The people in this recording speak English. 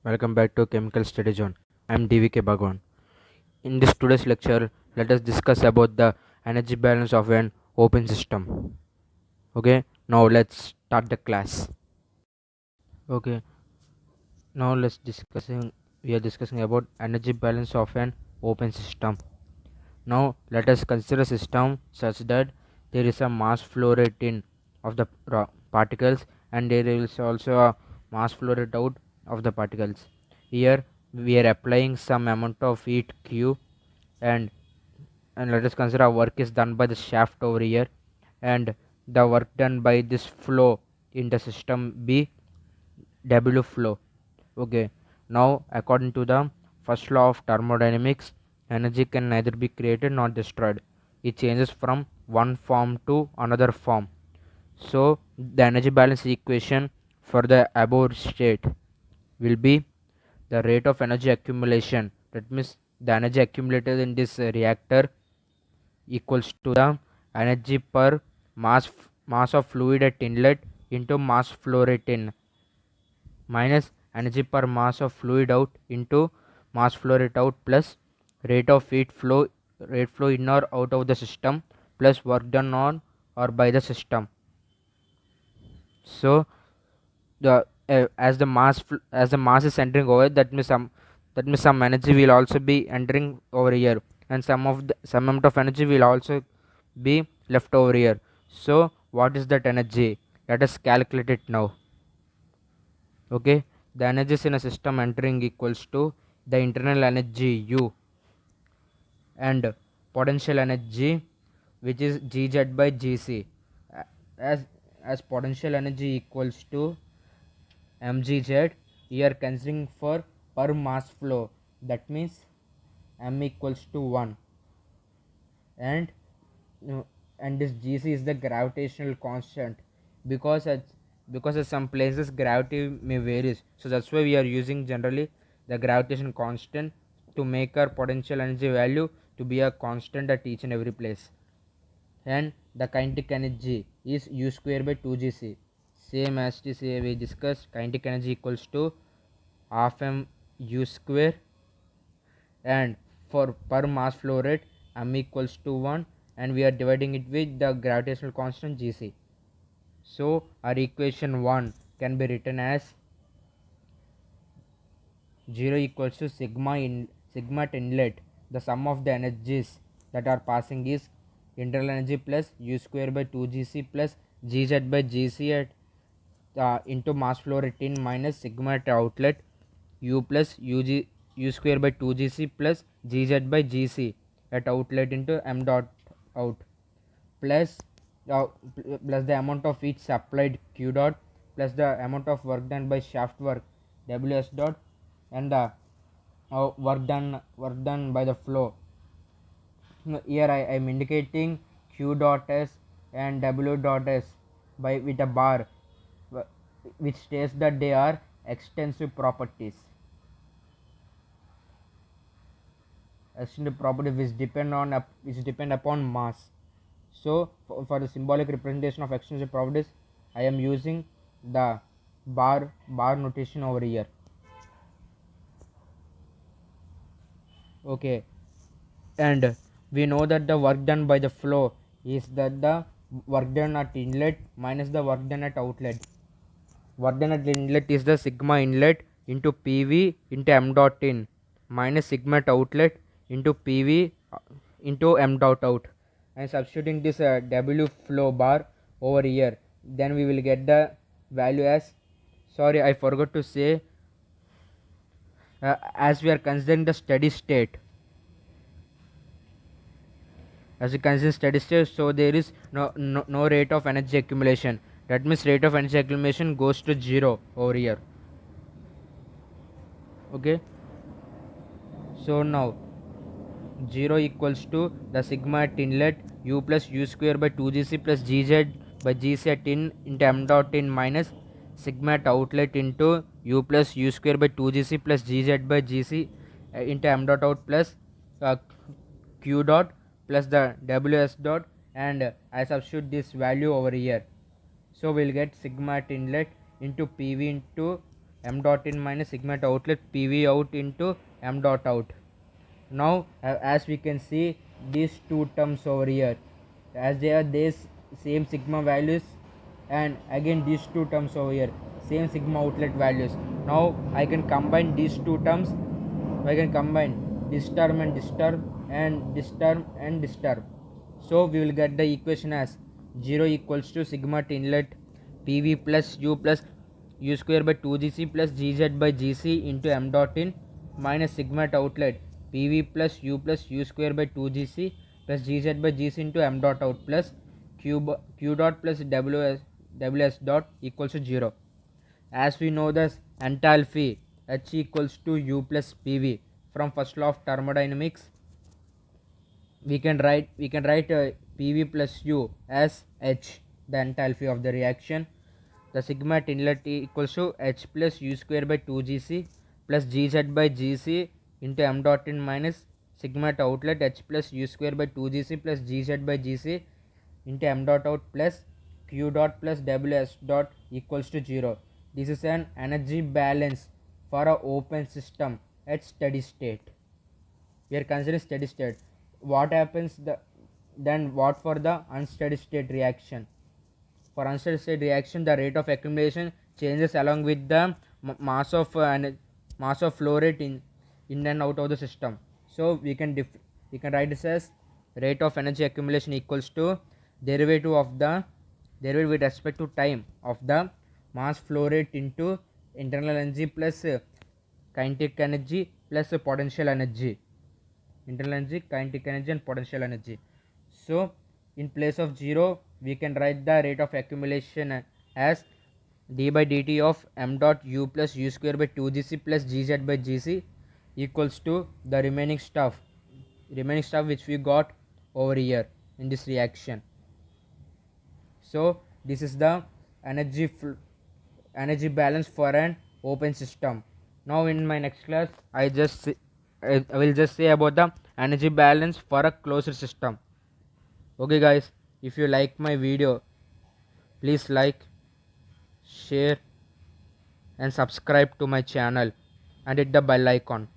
Welcome back to Chemical Study Zone. I am DVK Bhagwan. In this today's lecture, let us discuss about the energy balance of an open system. Okay, now let's start the class. Okay, now we are discussing about energy balance of an open system. Now let us consider a system such that there is a mass flow rate in of the particles and there is also a mass flow rate out of the particles. Here we are applying some amount of heat Q and let us consider work is done by the shaft over here and the work done by this flow in the system B W flow. Okay, now according to the first law of thermodynamics, energy can neither be created nor destroyed. It changes from one form to another form. So the energy balance equation for the above state will be the rate of energy accumulation. That means the energy accumulated in this reactor equals to the energy per mass of fluid at inlet into mass flow rate in minus energy per mass of fluid out into mass flow rate out plus rate of rate flow in or out of the system plus work done on or by the system. So the as the mass is entering over, that means some energy will also be entering over here and some amount of energy will also be left over here. So what is that energy? Let us calculate it now. Okay, the energies in a system entering equals to the internal energy U and potential energy, which is Gz by Gc. as as potential energy equals to mgz, we are considering for per mass flow, that means m equals to 1 and this gc is the gravitational constant because at some places gravity may varies, so that's why we are using generally the gravitation constant to make our potential energy value to be a constant at each and every place. And the kinetic energy is u square by 2gc, same as we discussed. Kinetic energy equals to half m u square and for per mass flow rate m equals to 1 and we are dividing it with the gravitational constant gc. So our equation 1 can be written as 0 equals to sigma at inlet, the sum of the energies that are passing is internal energy plus u square by 2gc plus gz by gc at into mass flow rate in minus sigma at outlet u plus u square by 2gc plus gz by gc at outlet into m dot out plus uh, plus the amount of each supplied q dot plus the amount of work done by shaft work ws dot and the work done by the flow. Here I am indicating q dot s and w dot s by with a bar which states that they are extensive properties which depend upon mass. So for the symbolic representation of extensive properties I am using the bar notation over here. Okay, and we know that the work done by the flow is that the work done at inlet minus the work done at outlet. Work done at inlet is the sigma inlet into pv into m dot in minus sigma at outlet into pv into m dot out, and substituting this w flow bar over here, then we will get the value as, sorry I forgot to say, as we are considering the steady state, as we consider steady state, so there is no rate of energy accumulation. That means rate of energy accumulation goes to 0 over here. Okay, so now 0 equals to the sigma at inlet u plus u square by 2gc plus gz by gc at in into m dot in minus sigma at outlet into u plus u square by 2gc plus gz by gc into m dot out plus uh, q dot plus the ws dot, and I substitute this value over here. So we'll get sigma at inlet into pv into m dot in minus sigma at outlet PV out into m dot out. Now as we can see these two terms over here, as they are this same sigma values, and again these two terms over here same sigma outlet values. Now I can combine these two terms. I can combine this term and this term and this term and this term. So we will get the equation as 0 equals to sigma to inlet PV plus u square by 2gc plus gz by gc into m dot in minus sigma at outlet PV plus u square by 2gc plus gz by gc into m dot out plus q dot plus ws dot equals to 0. As we know this enthalpy H equals to U plus PV from first law of thermodynamics, we can write PV plus U as H, the enthalpy of the reaction. The sigma at inlet equals to H plus U square by 2gc plus gz by gc into m dot in minus sigma at outlet H plus U square by 2gc plus gz by gc into m dot out plus q dot plus ws dot equals to 0. This is an energy balance for a open system at steady state. We are considering steady state. What happens then what for the unsteady state reaction? For unsteady state reaction, the rate of accumulation changes along with the mass of flow rate in and out of the system. So we can write this as rate of energy accumulation equals to derivative with respect to time of the mass flow rate into internal energy plus kinetic energy plus potential energy. Internal energy, kinetic energy and potential energy. So in place of 0 we can write the rate of accumulation as d by dt of m dot u plus u square by 2gc plus gz by gc equals to the remaining stuff which we got over here in this reaction. So this is the energy balance for an open system. Now in my next class I will just say about the energy balance for a closed system. Okay guys, if you like my video, please like, share and subscribe to my channel and hit the bell icon.